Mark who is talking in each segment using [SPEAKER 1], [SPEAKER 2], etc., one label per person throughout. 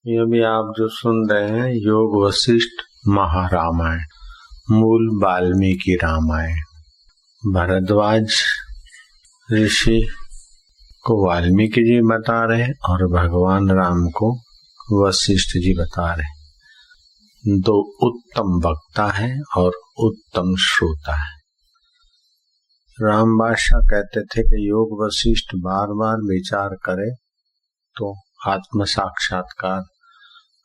[SPEAKER 1] ये भी आप जो सुन रहे हैं योग वशिष्ठ महारामायण, मूल वाल्मीकि रामायण। भरद्वाज ऋषि को वाल्मीकि जी बता रहे और भगवान राम को वशिष्ठ जी बता रहे। दो उत्तम वक्ता है और उत्तम श्रोता है। राम बादशाह कहते थे कि योग वशिष्ठ बार बार विचार करे तो आत्म साक्षात्कार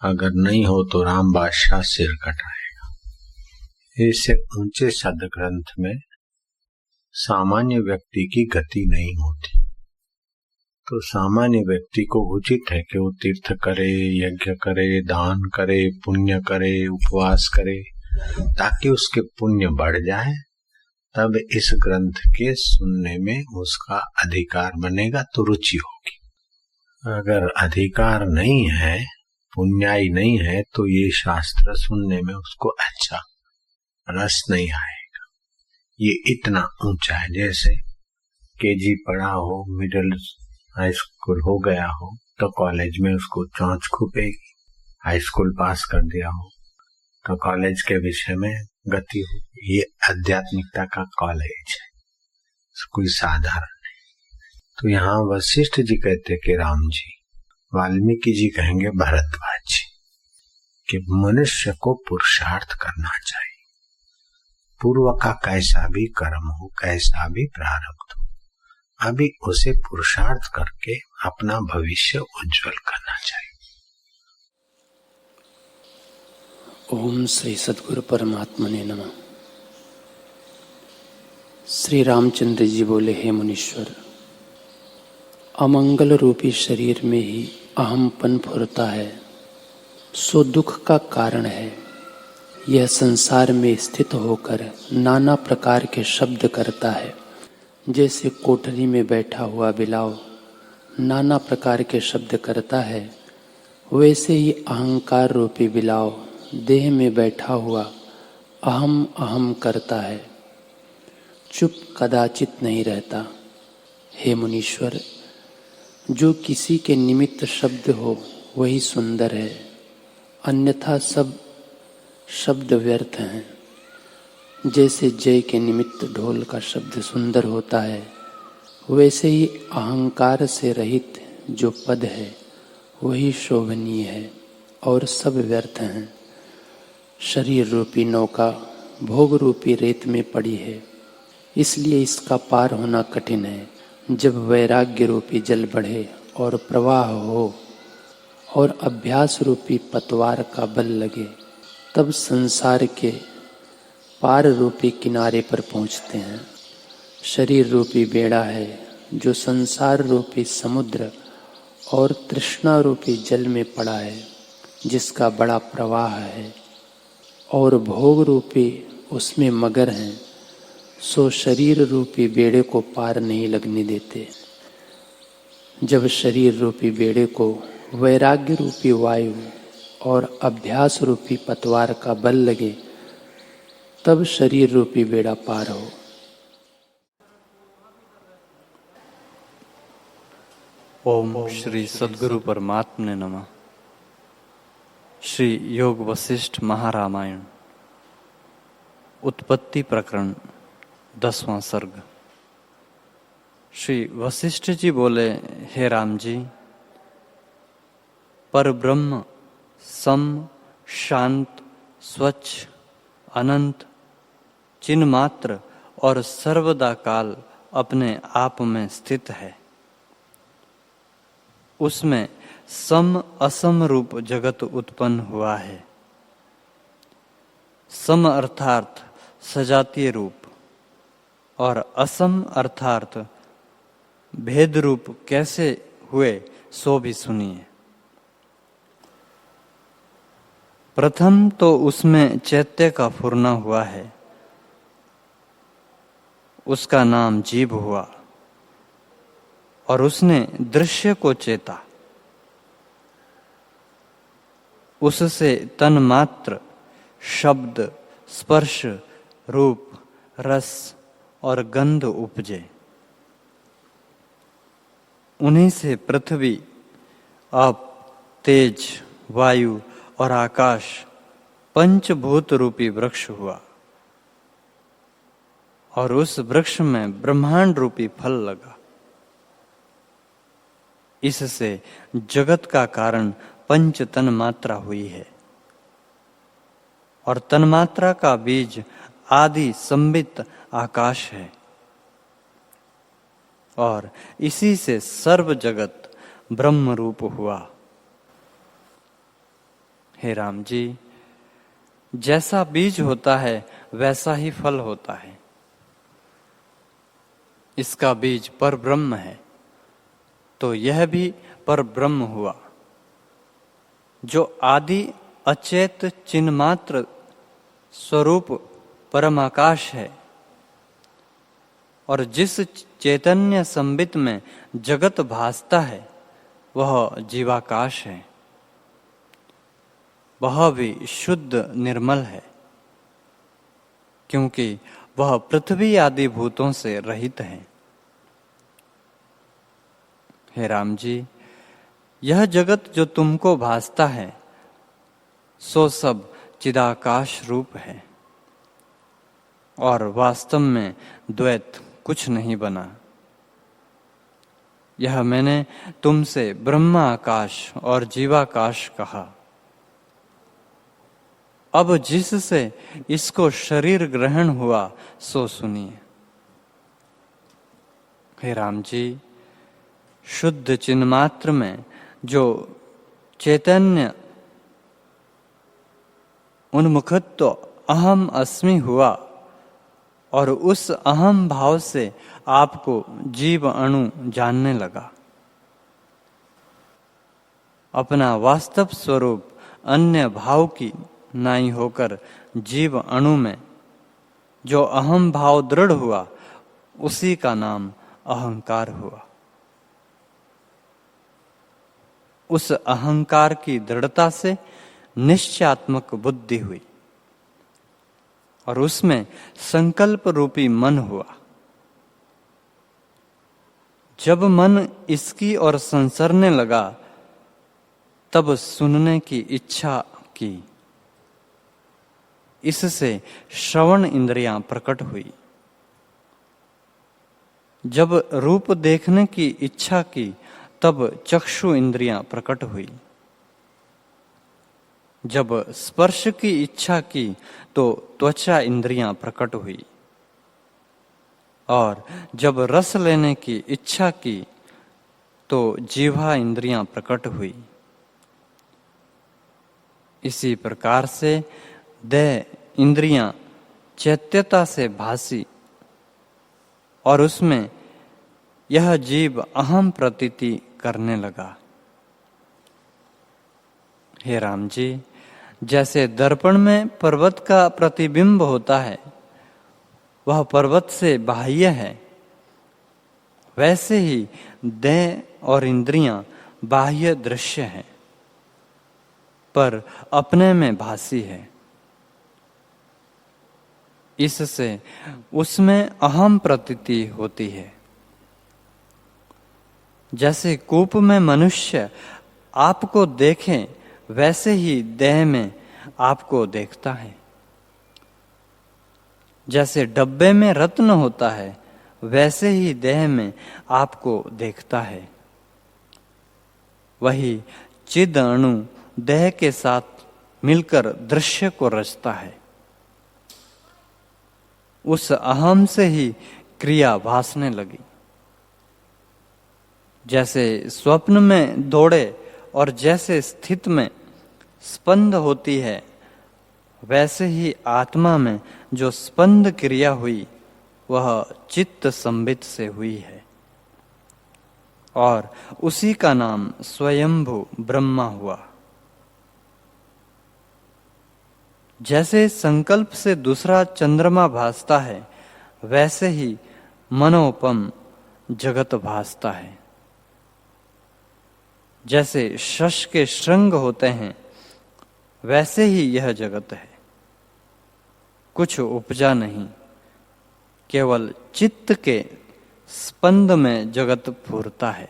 [SPEAKER 1] अगर नहीं हो तो राम बादशाह सिर कटाएगा। इससे ऊंचे सदग्रंथ में सामान्य व्यक्ति की गति नहीं होती। तो सामान्य व्यक्ति को उचित है कि वो तीर्थ करे, यज्ञ करे, दान करे, पुण्य करे, उपवास करे, ताकि उसके पुण्य बढ़ जाए। तब इस ग्रंथ के सुनने में उसका अधिकार बनेगा तो रुचि होगी। अगर अधिकार नहीं है, पुण्याई नहीं है, तो ये शास्त्र सुनने में उसको अच्छा रस नहीं आएगा। ये इतना ऊंचा है, जैसे केजी पढ़ा हो, मिडिल हाई स्कूल हो गया हो तो कॉलेज में उसको चौंच खुपेगी। हाई स्कूल पास कर दिया हो तो कॉलेज के विषय में गति हो। ये आध्यात्मिकता का कॉलेज है, कोई साधारण नहीं। तो यहाँ वशिष्ठ जी कहते कि राम जी, वाल्मीकि जी कहेंगे भरद्वाज जी कि मनुष्य को पुरुषार्थ करना चाहिए। पूर्व का कैसा भी कर्म हो, कैसा भी प्रारब्ध हो, अभी उसे पुरुषार्थ करके अपना भविष्य उज्जवल करना चाहिए।
[SPEAKER 2] ओम श्री सद्गुरु परमात्मने नमः। श्री रामचंद्र जी बोले, हे मुनीश्वर, अमंगल रूपी शरीर में ही अहमपन फुरता है, सो दुख का कारण है। यह संसार में स्थित होकर नाना प्रकार के शब्द करता है। जैसे कोठरी में बैठा हुआ बिलाव नाना प्रकार के शब्द करता है, वैसे ही अहंकार रूपी बिलाव देह में बैठा हुआ अहम अहम करता है, चुप कदाचित नहीं रहता। हे मुनीश्वर, जो किसी के निमित्त शब्द हो वही सुंदर है, अन्यथा सब शब्द व्यर्थ हैं। जैसे जय के निमित्त ढोल का शब्द सुंदर होता है, वैसे ही अहंकार से रहित जो पद है वही शोभनीय है और सब व्यर्थ हैं। शरीर रूपी नौका भोग रूपी रेत में पड़ी है, इसलिए इसका पार होना कठिन है। जब वैराग्य रूपी जल बढ़े और प्रवाह हो और अभ्यास रूपी पतवार का बल लगे, तब संसार के पार रूपी किनारे पर पहुंचते हैं। शरीर रूपी बेड़ा है जो संसार रूपी समुद्र और तृष्णा रूपी जल में पड़ा है, जिसका बड़ा प्रवाह है, और भोग रूपी उसमें मगर हैं, सो शरीर रूपी बेड़े को पार नहीं लगने देते। जब शरीर रूपी बेड़े को वैराग्य रूपी वायु और अभ्यास रूपी पतवार का बल लगे, तब शरीर रूपी बेड़ा पार हो।
[SPEAKER 3] ओम श्री सद्गुरु परमात्मने नमः। श्री योग वशिष्ठ महारामायण, उत्पत्ति प्रकरण, 10वां सर्ग। श्री वशिष्ठ जी बोले, हे राम जी, पर ब्रह्म सम, शांत, स्वच्छ, अनंत, चिन्ह मात्र और सर्वदा काल अपने आप में स्थित है। उसमें सम असम रूप जगत उत्पन्न हुआ है। सम अर्थात सजातीय रूप और असम अर्थात भेद रूप कैसे हुए सो भी सुनिए। प्रथम तो उसमें चैत्य का फुरना हुआ है, उसका नाम जीभ हुआ और उसने दृश्य को चेता। उससे तन मात्र, शब्द, स्पर्श, रूप, रस और गंध उपजे। उन्हीं से पृथ्वी, आप, तेज, वायु और आकाश पंचभूत रूपी वृक्ष हुआ, और उस वृक्ष में ब्रह्मांड रूपी फल लगा। इससे जगत का कारण पंच तन्मात्रा हुई है, और तन्मात्रा का बीज आदि संबित आकाश है, और इसी से सर्व जगत ब्रह्म रूप हुआ। हे राम जी, जैसा बीज होता है वैसा ही फल होता है। इसका बीज पर ब्रह्म है, तो यह भी पर ब्रह्म हुआ, जो आदि अचेत चिन्मात्र स्वरूप परमाकाश है, और जिस चैतन्य संबित में जगत भासता है वह जीवाकाश है। वह भी शुद्ध निर्मल है, क्योंकि वह पृथ्वी आदि भूतों से रहित है। हे राम जी, यह जगत जो तुमको भासता है सो सब चिदाकाश रूप है, और वास्तव में द्वैत कुछ नहीं बना। यह मैंने तुमसे ब्रह्माकाश और जीवाकाश कहा। अब जिससे इसको शरीर ग्रहण हुआ सो सुनिए। हे राम जी, शुद्ध चिन्मात्र में जो चैतन्य उन्मुखत्व अहम अस्मि हुआ, और उस अहम भाव से आपको जीव अणु जानने लगा। अपना वास्तव स्वरूप अन्य भाव की नाई होकर जीव अणु में जो अहम भाव दृढ़ हुआ, उसी का नाम अहंकार हुआ। उस अहंकार की दृढ़ता से निश्चयात्मक बुद्धि हुई, और उसमें संकल्प रूपी मन हुआ। जब मन इसकी ओर संसरने लगा, तब सुनने की इच्छा की। इससे श्रवण इंद्रियां प्रकट हुई। जब रूप देखने की इच्छा की, तब चक्षु इंद्रियां प्रकट हुई। जब स्पर्श की इच्छा की, तो त्वचा इंद्रियां प्रकट हुई, और जब रस लेने की इच्छा की, तो जीवा इंद्रियां प्रकट हुई। इसी प्रकार से देह इंद्रियां चैत्यता से भासी, और उसमें यह जीव अहम प्रतीति करने लगा। हे राम जी, जैसे दर्पण में पर्वत का प्रतिबिंब होता है, वह पर्वत से बाह्य है, वैसे ही देह और इंद्रियां बाह्य दृश्य हैं, पर अपने में भासी है। इससे उसमें अहम प्रतीति होती है। जैसे कूप में मनुष्य आपको देखे, वैसे ही देह में आपको देखता है। जैसे डब्बे में रत्न होता है, वैसे ही देह में आपको देखता है। वही चिद अणु देह के साथ मिलकर दृश्य को रचता है। उस अहम से ही क्रिया भासने लगी। जैसे स्वप्न में दौड़े और जैसे स्थित में स्पंद होती है, वैसे ही आत्मा में जो स्पंद क्रिया हुई, वह चित्त संबित से हुई है, और उसी का नाम स्वयंभू ब्रह्मा हुआ। जैसे संकल्प से दूसरा चंद्रमा भासता है, वैसे ही मनोपम जगत भासता है। जैसे शश के श्रृंग होते हैं, वैसे ही यह जगत है। कुछ उपजा नहीं, केवल चित्त के स्पंद में जगत फूरता है।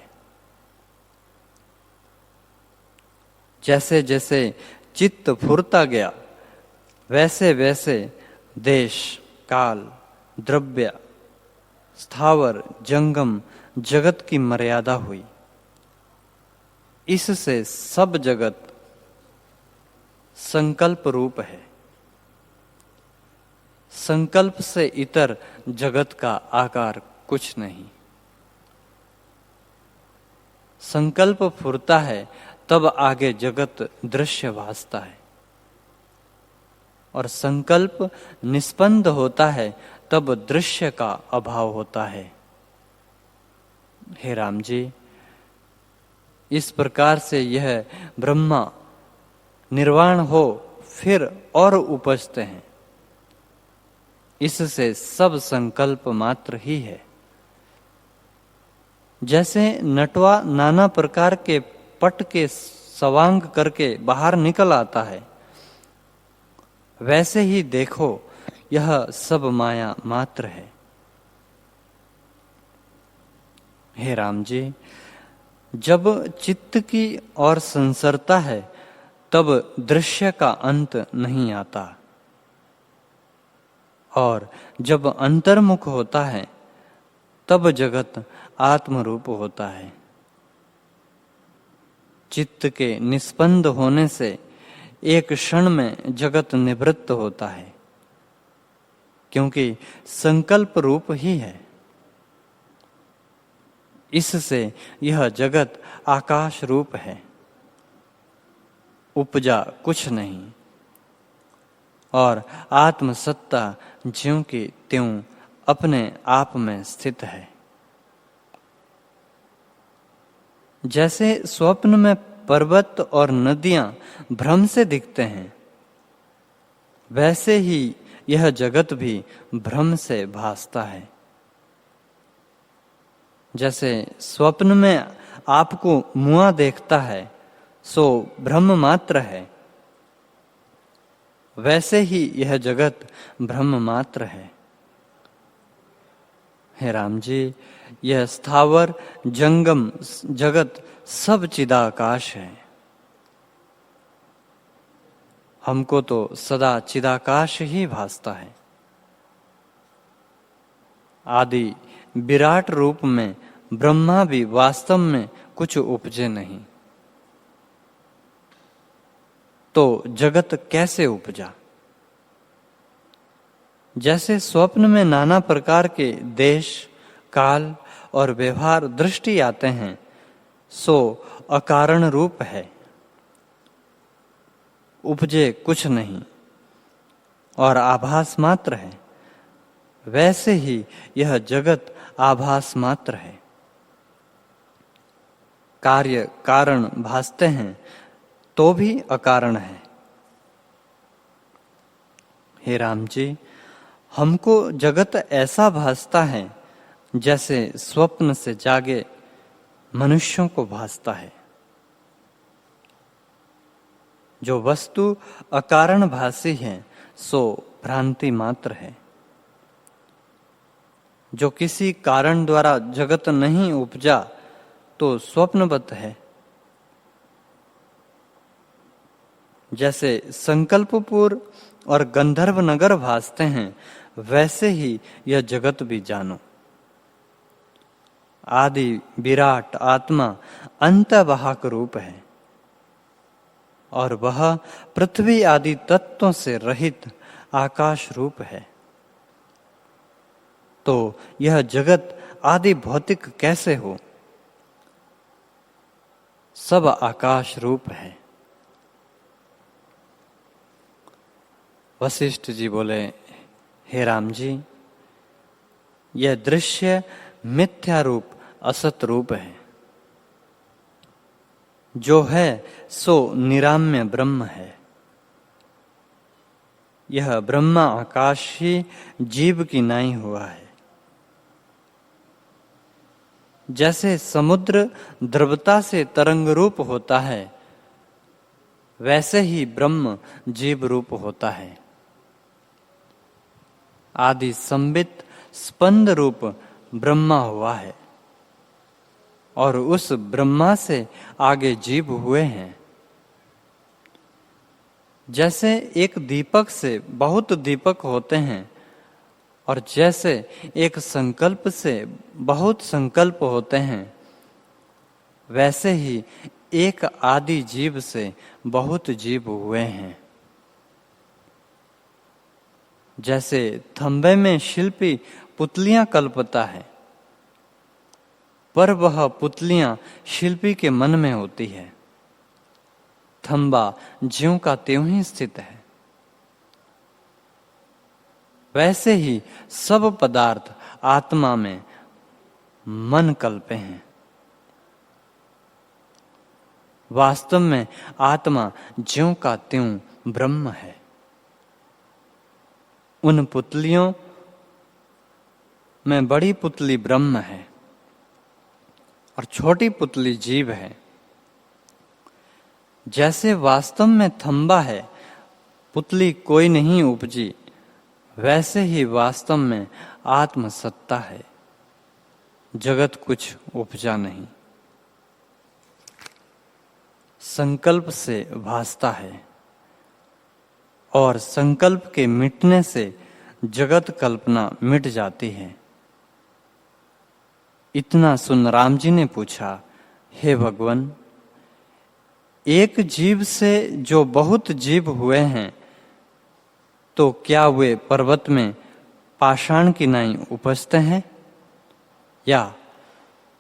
[SPEAKER 3] जैसे जैसे चित्त फुरता गया, वैसे वैसे देश, काल, द्रव्य, स्थावर, जंगम जगत की मर्यादा हुई। इससे सब जगत संकल्प रूप है। संकल्प से इतर जगत का आकार कुछ नहीं। संकल्प फुरता है तब आगे जगत दृश्य भासता है, और संकल्प निस्पंद होता है तब दृश्य का अभाव होता है। हे राम जी, इस प्रकार से यह ब्रह्मा निर्वाण हो फिर और उपजते हैं। इससे सब संकल्प मात्र ही है। जैसे नटवा नाना प्रकार के पट के सवांग करके बाहर निकल आता है, वैसे ही देखो यह सब माया मात्र है। हे राम जी, जब चित्त की ओर संसरता है तब दृश्य का अंत नहीं आता, और जब अंतर्मुख होता है तब जगत आत्मरूप होता है। चित्त के निस्पंद होने से एक क्षण में जगत निवृत्त होता है, क्योंकि संकल्प रूप ही है। इससे यह जगत आकाश रूप है, उपजा कुछ नहीं, और आत्मसत्ता ज्यों की त्यों अपने आप में स्थित है। जैसे स्वप्न में पर्वत और नदियां भ्रम से दिखते हैं, वैसे ही यह जगत भी भ्रम से भासता है। जैसे स्वप्न में आपको मुआ देखता है सो भ्रम मात्र है, वैसे ही यह जगत ब्रह्म मात्र है। हे राम जी, यह स्थावर जंगम जगत सब चिदाकाश है। हमको तो सदा चिदाकाश ही भासता है। आदि विराट रूप में ब्रह्मा भी वास्तव में कुछ उपजे नहीं, तो जगत कैसे उपजा? जैसे स्वप्न में नाना प्रकार के देश, काल और व्यवहार दृष्टि आते हैं, सो अकारण रूप है, उपजे कुछ नहीं और आभास मात्र है। वैसे ही यह जगत आभास मात्र है। कार्य कारण भासते हैं तो भी अकारण है। हे राम जी, हमको जगत ऐसा भासता है जैसे स्वप्न से जागे मनुष्यों को भासता है। जो वस्तु अकारण भासी है सो भ्रांति मात्र है। जो किसी कारण द्वारा जगत नहीं उपजा तो स्वप्नवत है। जैसे संकल्पपुर और गंधर्व नगर भासते हैं, वैसे ही यह जगत भी जानो। आदि विराट आत्मा अंतवाहक रूप है, और वह पृथ्वी आदि तत्वों से रहित आकाश रूप है। तो यह जगत आदि भौतिक कैसे हो? सब आकाश रूप है। वशिष्ठ जी बोले, हे राम जी, यह दृश्य मिथ्या रूप असत रूप है। जो है सो निराम्य ब्रह्म है। यह ब्रह्मा आकाश ही जीव की नाई हुआ है। जैसे समुद्र द्रवता से तरंग रूप होता है, वैसे ही ब्रह्म जीव रूप होता है। आदि संबित स्पंद रूप ब्रह्मा हुआ है, और उस ब्रह्मा से आगे जीव हुए हैं। जैसे एक दीपक से बहुत दीपक होते हैं और जैसे एक संकल्प से बहुत संकल्प होते हैं, वैसे ही एक आदि जीव से बहुत जीव हुए हैं। जैसे थंबे में शिल्पी पुतलियां कल्पता है, पर वह पुतलियां शिल्पी के मन में होती है। थंबा ज्यों का त्यों ही स्थित है। वैसे ही सब पदार्थ आत्मा में मन कल्पे हैं। वास्तव में आत्मा ज्यों का त्यों ब्रह्म है। उन पुतलियों में बड़ी पुतली ब्रह्म है और छोटी पुतली जीव है। जैसे वास्तव में थंबा है, पुतली कोई नहीं उपजी, वैसे ही वास्तव में आत्म सत्ता है, जगत कुछ उपजा नहीं। संकल्प से भासता है और संकल्प के मिटने से जगत कल्पना मिट जाती है। इतना सुन राम जी ने पूछा, हे भगवान, एक जीव से जो बहुत जीव हुए हैं, तो क्या वे पर्वत में पाषाण की नाई उपजते हैं या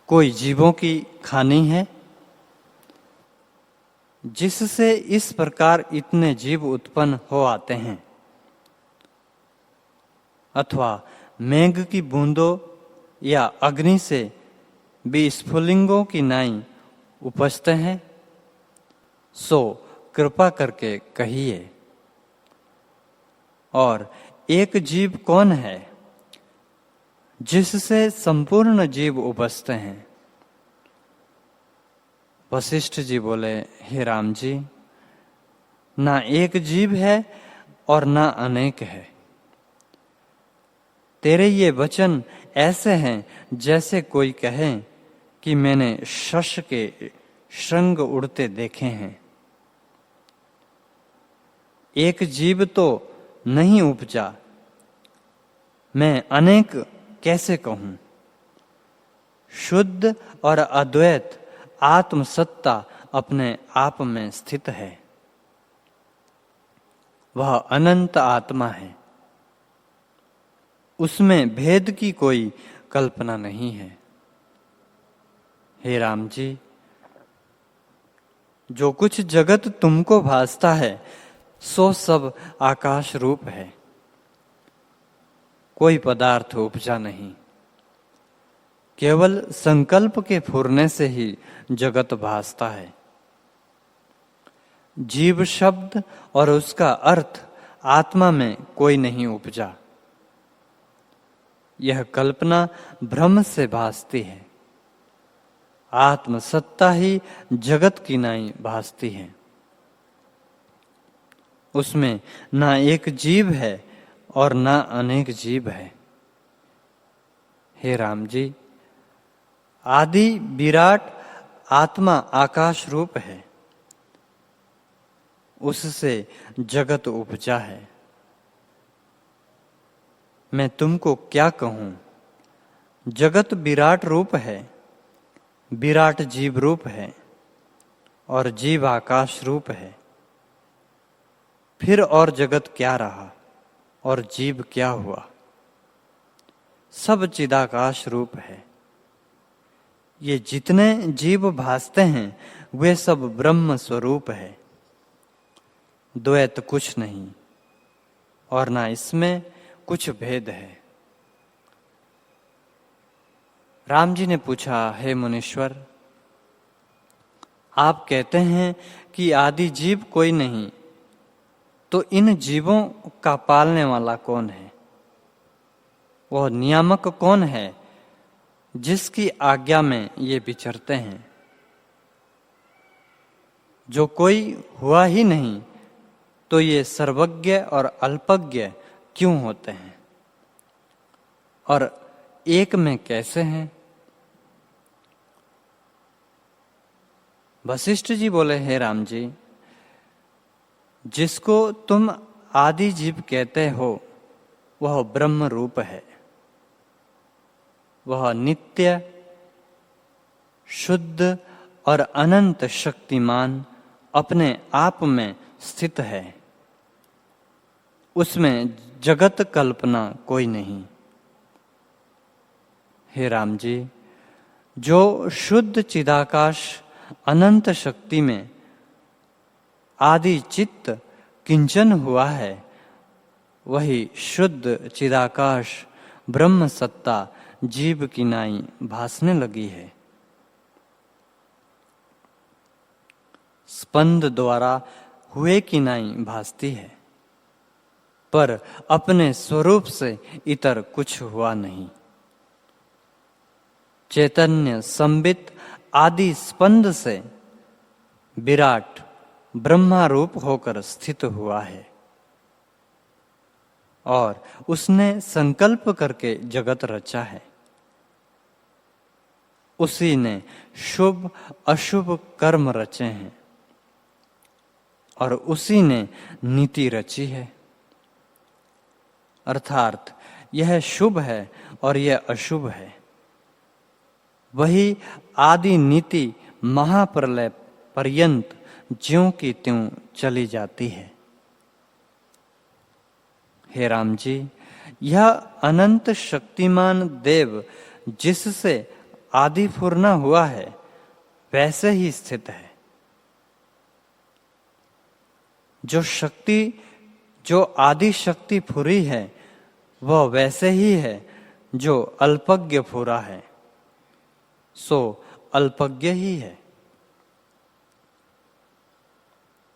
[SPEAKER 3] कोई जीवों की खानी है, जिससे इस प्रकार इतने जीव उत्पन्न हो आते हैं? अथवा मेघ की बूंदों या अग्नि से भी स्फुलिंगों की नाई उपजते हैं? सो कृपा करके कहिए। और एक जीव कौन है जिससे संपूर्ण जीव उपजते हैं? वशिष्ठ जी बोले, हे राम जी, ना एक जीव है और ना अनेक है। तेरे ये वचन ऐसे हैं जैसे कोई कहे कि मैंने शश के श्रृंग उड़ते देखे हैं। एक जीव तो नहीं उपजा, मैं अनेक कैसे कहूं? शुद्ध और अद्वैत आत्मसत्ता अपने आप में स्थित है। वह अनंत आत्मा है, उसमें भेद की कोई कल्पना नहीं है। हे राम जी, जो कुछ जगत तुमको भासता है, सो सब आकाश रूप है। कोई पदार्थ उपजा नहीं, केवल संकल्प के फुरने से ही जगत भासता है। जीव शब्द और उसका अर्थ आत्मा में कोई नहीं उपजा। यह कल्पना भ्रम से भासती है। आत्मसत्ता ही जगत की नाई भासती है। उसमें ना एक जीव है और ना अनेक जीव है। हे राम जी, आदि विराट आत्मा आकाश रूप है, उससे जगत उपजा है। मैं तुमको क्या कहूं? जगत विराट रूप है, विराट जीव रूप है और जीव आकाश रूप है। फिर और जगत क्या रहा और जीव क्या हुआ? सब चिदाकाश रूप है। ये जितने जीव भासते हैं वे सब ब्रह्म स्वरूप है। द्वैत कुछ नहीं और ना इसमें कुछ भेद है। राम जी ने पूछा, हे मुनीश्वर, आप कहते हैं कि आदि जीव कोई नहीं, तो इन जीवों का पालने वाला कौन है? वह नियामक कौन है जिसकी आज्ञा में ये विचरते हैं? जो कोई हुआ ही नहीं तो ये सर्वज्ञ और अल्पज्ञ क्यों होते हैं और एक में कैसे हैं? वशिष्ठ जी बोले, हे राम जी, जिसको तुम आदि जीव कहते हो वह ब्रह्म रूप है। वह नित्य, शुद्ध और अनंत शक्तिमान अपने आप में स्थित है। उसमें जगत कल्पना कोई नहीं। हे राम जी, जो शुद्ध चिदाकाश अनंत शक्ति में आदि चित्त किंचन हुआ है, वही शुद्ध चिदाकाश ब्रह्म सत्ता जीव की नाई भासने लगी है। स्पंद द्वारा हुए की नाई भासती है, पर अपने स्वरूप से इतर कुछ हुआ नहीं। चैतन्य संबित आदि स्पंद से विराट ब्रह्मारूप होकर स्थित हुआ है और उसने संकल्प करके जगत रचा है। उसी ने शुभ अशुभ कर्म रचे हैं और उसी ने नीति रची है। अर्थात यह शुभ है और यह अशुभ है। वही आदि नीति महाप्रलय पर्यंत ज्यों की त्यों चली जाती है। हे राम जी, यह अनंत शक्तिमान देव जिससे आदि फुरना हुआ है, वैसे ही स्थित है। जो आदि शक्ति फुरी है, वह वैसे ही है जो अल्पज्ञ फुरा है, सो अल्पज्ञ ही है।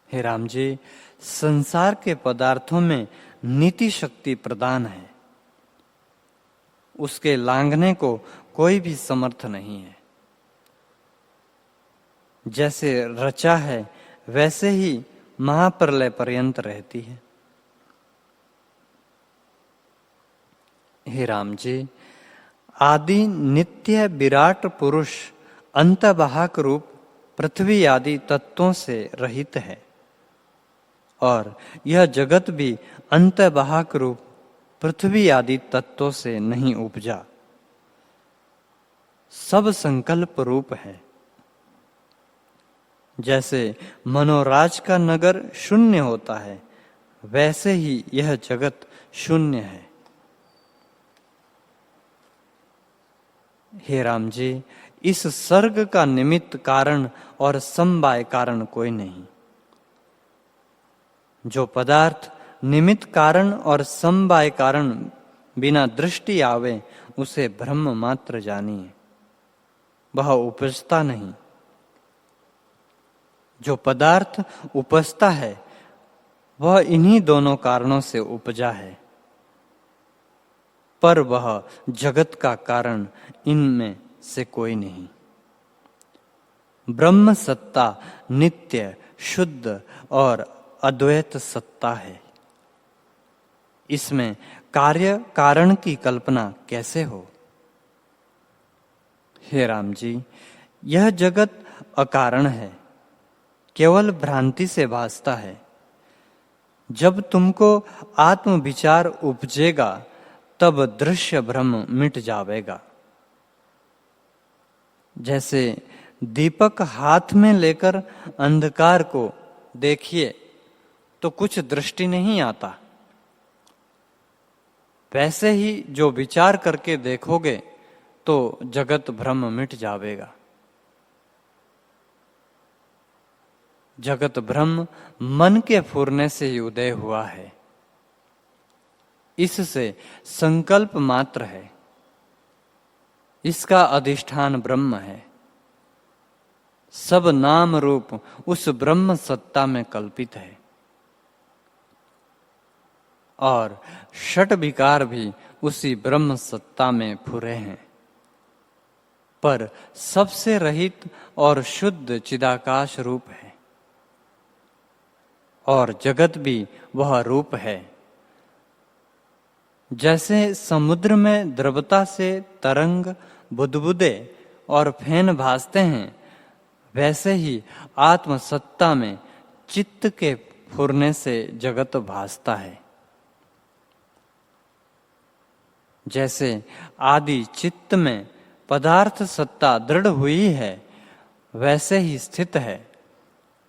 [SPEAKER 3] हे राम जी, संसार के पदार्थों में नीति शक्ति प्रदान है। उसके लांघने को कोई भी समर्थ नहीं है। जैसे रचा है वैसे ही महाप्रलय पर्यंत रहती है। हे राम जी, आदि नित्य विराट पुरुष अंतवाहक रूप पृथ्वी आदि तत्वों से रहित है और यह जगत भी अंतवाहक रूप पृथ्वी आदि तत्वों से नहीं उपजा। सब संकल्प रूप है। जैसे मनोराज का नगर शून्य होता है, वैसे ही यह जगत शून्य है। हे राम जी, इस सर्ग का निमित्त कारण और समवाय कारण कोई नहीं। जो पदार्थ निमित्त कारण और समवाय कारण बिना दृष्टि आवे, उसे ब्रह्म मात्र जानिए, वह उपजता नहीं। जो पदार्थ उपजता है, वह इन्हीं दोनों कारणों से उपजा है, पर वह जगत का कारण इनमें से कोई नहीं। ब्रह्म सत्ता नित्य, शुद्ध और अद्वैत सत्ता है। इसमें कार्य कारण की कल्पना कैसे हो? हे राम जी, यह जगत अकारण है, केवल भ्रांति से भासता है। जब तुमको आत्म विचार उपजेगा, तब दृश्य भ्रम मिट जाएगा। जैसे दीपक हाथ में लेकर अंधकार को देखिए तो कुछ दृष्टि नहीं आता, वैसे ही जो विचार करके देखोगे तो जगत भ्रम मिट जाएगा। जगत भ्रम मन के फुरने से ही उदय हुआ है। इससे संकल्प मात्र है। इसका अधिष्ठान ब्रह्म है। सब नाम रूप उस ब्रह्म सत्ता में कल्पित है और षट विकार भी उसी ब्रह्म सत्ता में फुरे हैं। पर सबसे रहित और शुद्ध चिदाकाश रूप है और जगत भी वह रूप है। जैसे समुद्र में द्रवता से तरंग, बुदबुदे और फेन भासते हैं, वैसे ही आत्मसत्ता में चित्त के फुरने से जगत भासता है। जैसे आदि चित्त में पदार्थ सत्ता दृढ़ हुई है, वैसे ही स्थित है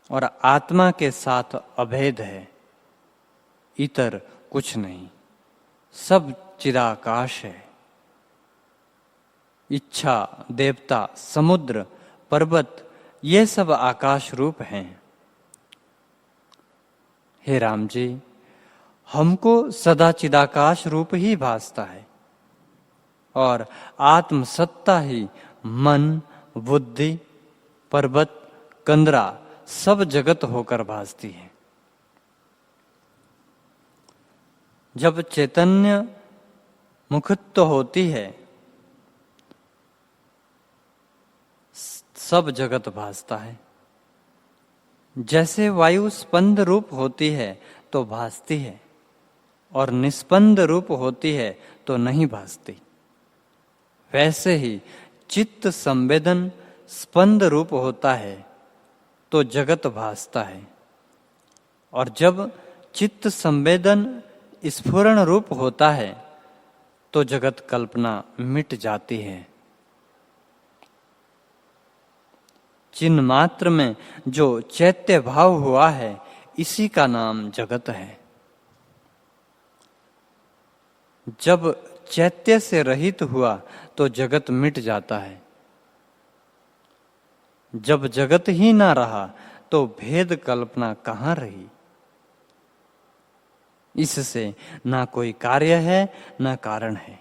[SPEAKER 3] और आत्मा के साथ अभेद है। इतर कुछ नहीं, सब चिदाकाश है। इच्छा, देवता, समुद्र, पर्वत, ये सब आकाश रूप हैं। हे राम जी, हमको सदा चिदाकाश रूप ही भासता है और आत्म सत्ता ही मन, बुद्धि, पर्वत, कंदरा सब जगत होकर भासती है। जब चैतन्य मुखत्व होती है, सब जगत भासता है। जैसे वायु स्पंद रूप होती है तो भासती है और निस्पंद रूप होती है तो नहीं भासती, वैसे ही चित्त संवेदन स्पंद रूप होता है तो जगत भासता है, और जब चित्त संवेदन स्फुरण रूप होता है तो जगत कल्पना मिट जाती है। चिन्ह मात्र में जो चैत्य भाव हुआ है, इसी का नाम जगत है। जब चैत्य से रहित हुआ तो जगत मिट जाता है। जब जगत ही ना रहा तो भेद कल्पना कहाँ रही। इससे ना कोई कार्य है, ना कारण है,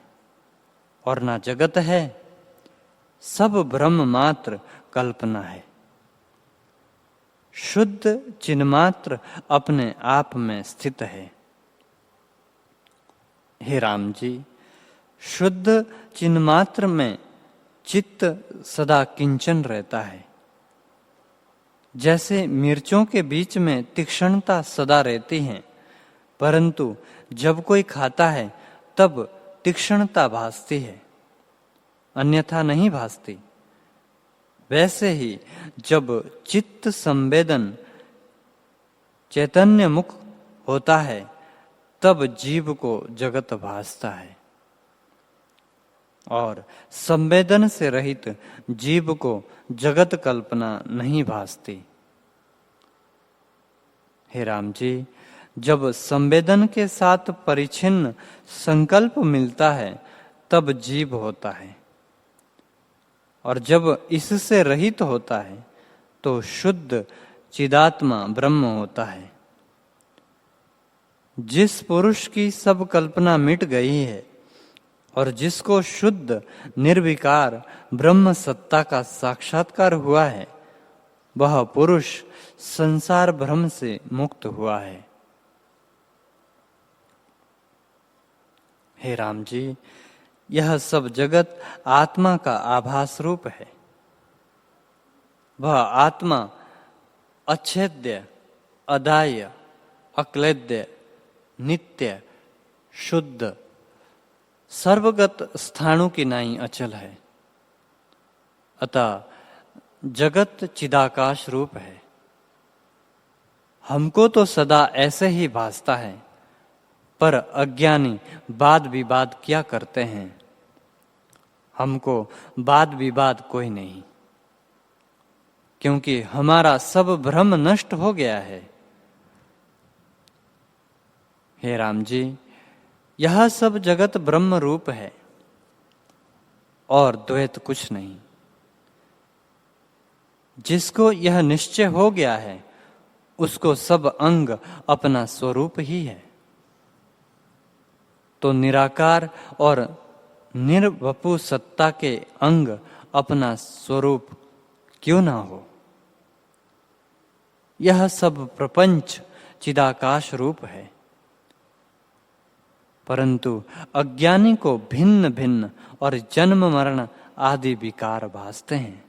[SPEAKER 3] और ना जगत है। सब ब्रह्म मात्र कल्पना है। शुद्ध चिन्मात्र अपने आप में स्थित है। हे राम जी, शुद्ध चिन्मात्र में चित्त सदा किंचन रहता है। जैसे मिर्चों के बीच में तीक्ष्णता सदा रहती है, परंतु जब कोई खाता है तब तीक्ष्णता भासती है, अन्यथा नहीं भासती। वैसे ही जब चित्त संवेदन चैतन्य मुख होता है तब जीव को जगत भासता है, और संवेदन से रहित जीव को जगत कल्पना नहीं भासती। हे राम जी, जब संवेदन के साथ परिच्छिन्न संकल्प मिलता है तब जीव होता है, और जब इससे रहित होता है तो शुद्ध चिदात्मा ब्रह्म होता है। जिस पुरुष की सब कल्पना मिट गई है और जिसको शुद्ध निर्विकार ब्रह्म सत्ता का साक्षात्कार हुआ है, वह पुरुष संसार भ्रम से मुक्त हुआ है। हे राम जी, यह सब जगत आत्मा का आभास रूप है। वह आत्मा अच्छेद्य, अदाय, अक्लेद्य, नित्य, शुद्ध, सर्वगत स्थाणु की नाई अचल है। अतः जगत चिदाकाश रूप है। हमको तो सदा ऐसे ही भासता है, पर अज्ञानी वाद विवाद क्या करते हैं। हमको वाद विवाद कोई नहीं, क्योंकि हमारा सब भ्रम नष्ट हो गया है। हे राम जी, यह सब जगत ब्रह्म रूप है और द्वैत कुछ नहीं। जिसको यह निश्चय हो गया है, उसको सब अंग अपना स्वरूप ही है। तो निराकार और निर्वपु सत्ता के अंग अपना स्वरूप क्यों ना हो। यह सब प्रपंच चिदाकाश रूप है, परंतु अज्ञानी को भिन्न भिन्न और जन्म मरण आदि विकार भासते हैं,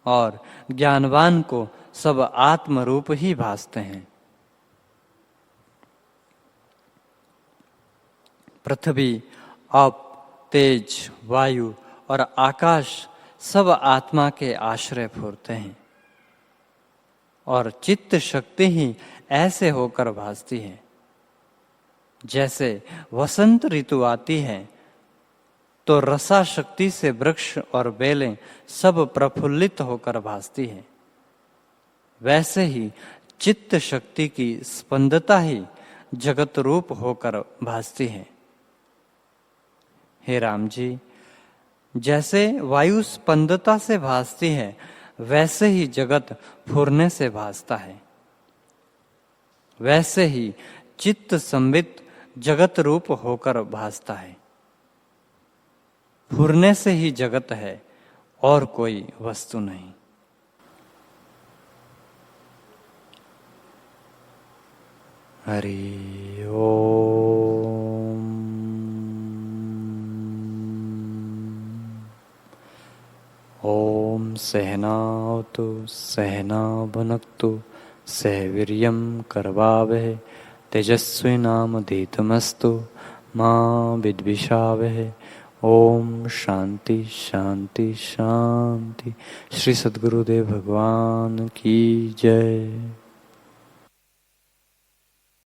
[SPEAKER 3] और ज्ञानवान को सब आत्म रूप ही भासते हैं। पृथ्वी, आप, तेज, वायु और आकाश सब आत्मा के आश्रय फूरते हैं, और चित्त शक्ति ही ऐसे होकर भासती है। जैसे वसंत ऋतु आती है तो रसा शक्ति से वृक्ष और बेलें सब प्रफुल्लित होकर भासती है, वैसे ही चित्त शक्ति की स्पंदता ही जगत रूप होकर भासती है। हे राम जी, जैसे वायु स्पंदता से भासती है वैसे ही जगत फुरने से भासता है, वैसे ही चित्त संवित जगत रूप होकर भासता है। फुरने से ही जगत है और कोई वस्तु नहीं। हरि ओम। ओम सहनावतु सहना भुनक्तु सह वीर्यं करवावहै तेजस्विनामधीतमस्तु मा विद्विषावहै। ओम शांति शांति शांति। श्री सद्गुरुदेव भगवान की जय।